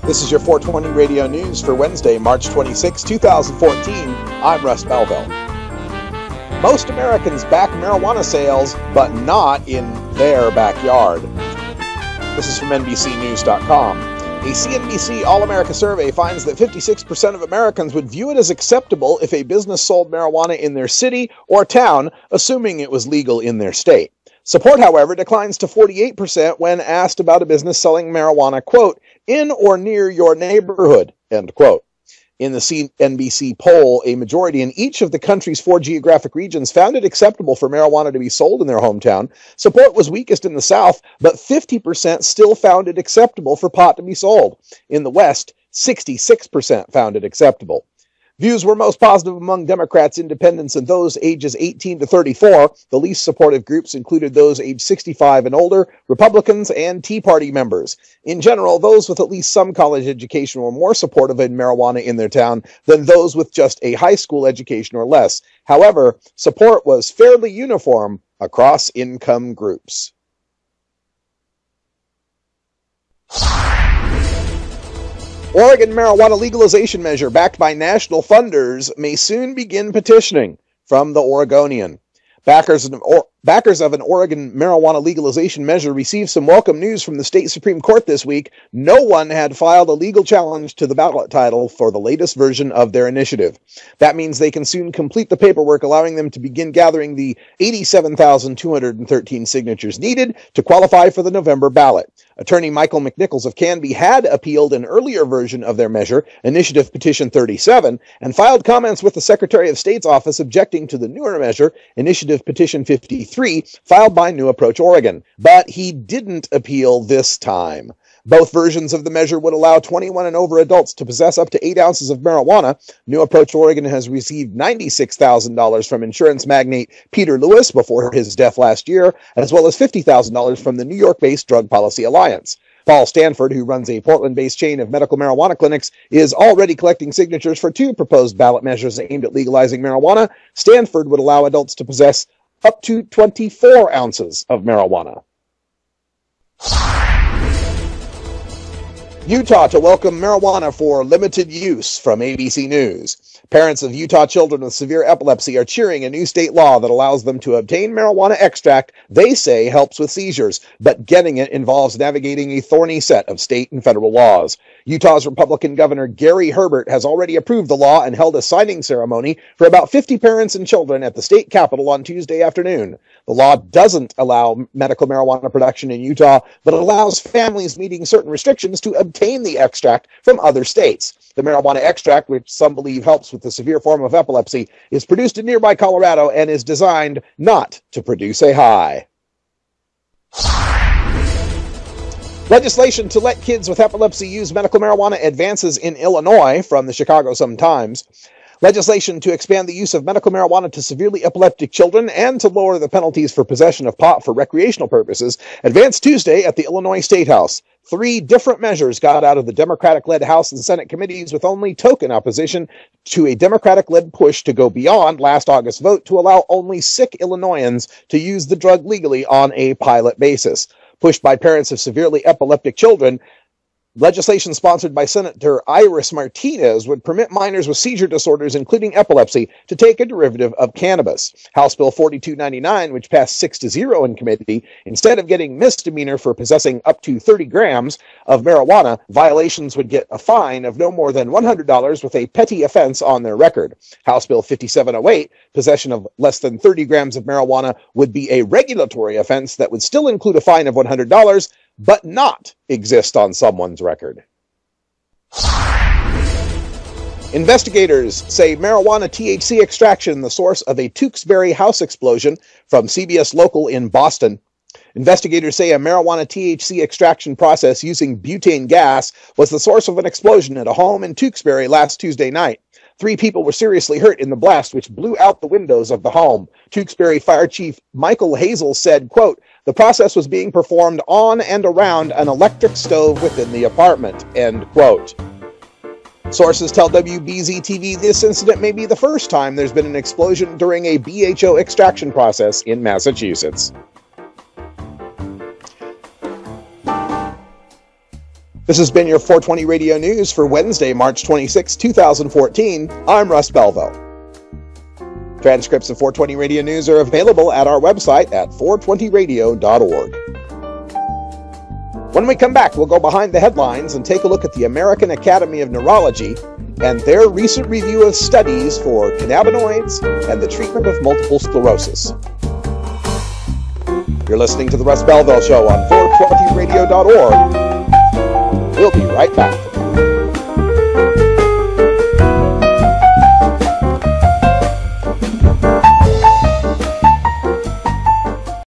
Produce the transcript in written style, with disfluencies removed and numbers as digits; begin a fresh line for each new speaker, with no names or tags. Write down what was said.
This is your 420 Radio News for Wednesday, March 26, 2014. I'm Russ Belville. Most Americans back marijuana sales, but not in their backyard. This is from NBCnews.com. A CNBC All-America survey finds that 56% of Americans would view it as acceptable if a business sold marijuana in their city or town, assuming it was legal in their state. Support, however, declines to 48% when asked about a business selling marijuana, quote, in or near your neighborhood, end quote. In the CNBC poll, a majority in each of the country's 4 geographic regions found it acceptable for marijuana to be sold in their hometown. Support was weakest in the South, but 50% still found it acceptable for pot to be sold. In the West, 66% found it acceptable. Views were most positive among Democrats, independents, and those ages 18 to 34. The least supportive groups included those aged 65 and older, Republicans, and Tea Party members. In general, those with at least some college education were more supportive of marijuana in their town than those with just a high school education or less. However, support was fairly uniform across income groups. Oregon marijuana legalization measure backed by national funders may soon begin petitioning. From the Oregonian. Backers of an Oregon marijuana legalization measure received some welcome news from the state Supreme Court this week. No one had filed a legal challenge to the ballot title for the latest version of their initiative. That means they can soon complete the paperwork, allowing them to begin gathering the 87,213 signatures needed to qualify for the November ballot. Attorney Michael McNichols of Canby had appealed an earlier version of their measure, Initiative Petition 37, and filed comments with the Secretary of State's office objecting to the newer measure, Initiative Petition 53, filed by New Approach Oregon. But he didn't appeal this time. Both versions of the measure would allow 21 and over adults to possess up to 8 ounces of marijuana. New Approach Oregon has received $96,000 from insurance magnate Peter Lewis before his death last year, as well as $50,000 from the New York-based Drug Policy Alliance. Paul Stanford, who runs a Portland-based chain of medical marijuana clinics, is already collecting signatures for 2 proposed ballot measures aimed at legalizing marijuana. Stanford would allow adults to possess up to 24 ounces of marijuana. Utah to welcome marijuana for limited use, from ABC News. Parents of Utah children with severe epilepsy are cheering a new state law that allows them to obtain marijuana extract they say helps with seizures, but getting it involves navigating a thorny set of state and federal laws. Utah's Republican Governor Gary Herbert has already approved the law and held a signing ceremony for about 50 parents and children at the state capitol on Tuesday afternoon. The law doesn't allow medical marijuana production in Utah, but allows families meeting certain restrictions to obtain the extract from other states. The marijuana extract, which some believe helps with the severe form of epilepsy, is produced in nearby Colorado and is designed not to produce a high. Legislation to let kids with epilepsy use medical marijuana advances in Illinois, from the Chicago Sun-Times. Legislation to expand the use of medical marijuana to severely epileptic children and to lower the penalties for possession of pot for recreational purposes advanced Tuesday at the Illinois State House. 3 different measures got out of the Democratic-led House and Senate committees, with only token opposition to a Democratic-led push to go beyond last August's vote to allow only sick Illinoisans to use the drug legally on a pilot basis. Pushed by parents of severely epileptic children, legislation sponsored by Senator Iris Martinez would permit minors with seizure disorders, including epilepsy, to take a derivative of cannabis. House Bill 4299, which passed 6-0 in committee, instead of getting misdemeanor for possessing up to 30 grams of marijuana, violations would get a fine of no more than $100 with a petty offense on their record. House Bill 5708, possession of less than 30 grams of marijuana, would be a regulatory offense that would still include a fine of $100, but not exist on someone's record. Investigators say marijuana THC extraction the source of a Tewksbury house explosion, from CBS Local in Boston. Investigators say a marijuana THC extraction process using butane gas was the source of an explosion at a home in Tewksbury last Tuesday night. 3 people were seriously hurt in the blast, which blew out the windows of the home. Tewksbury Fire Chief Michael Hazel said, quote, "The process was being performed on and around an electric stove within the apartment," end quote. Sources tell WBZ-TV this incident may be the first time there's been an explosion during a BHO extraction process in Massachusetts. This has been your 420 Radio News for Wednesday, March 26, 2014. I'm Russ Belville. Transcripts of 420 Radio News are available at our website at 420radio.org. When we come back, we'll go behind the headlines and take a look at the American Academy of Neurology and their recent review of studies for cannabinoids and the treatment of multiple sclerosis. You're listening to The Russ Belville Show on 420radio.org. We'll be right back.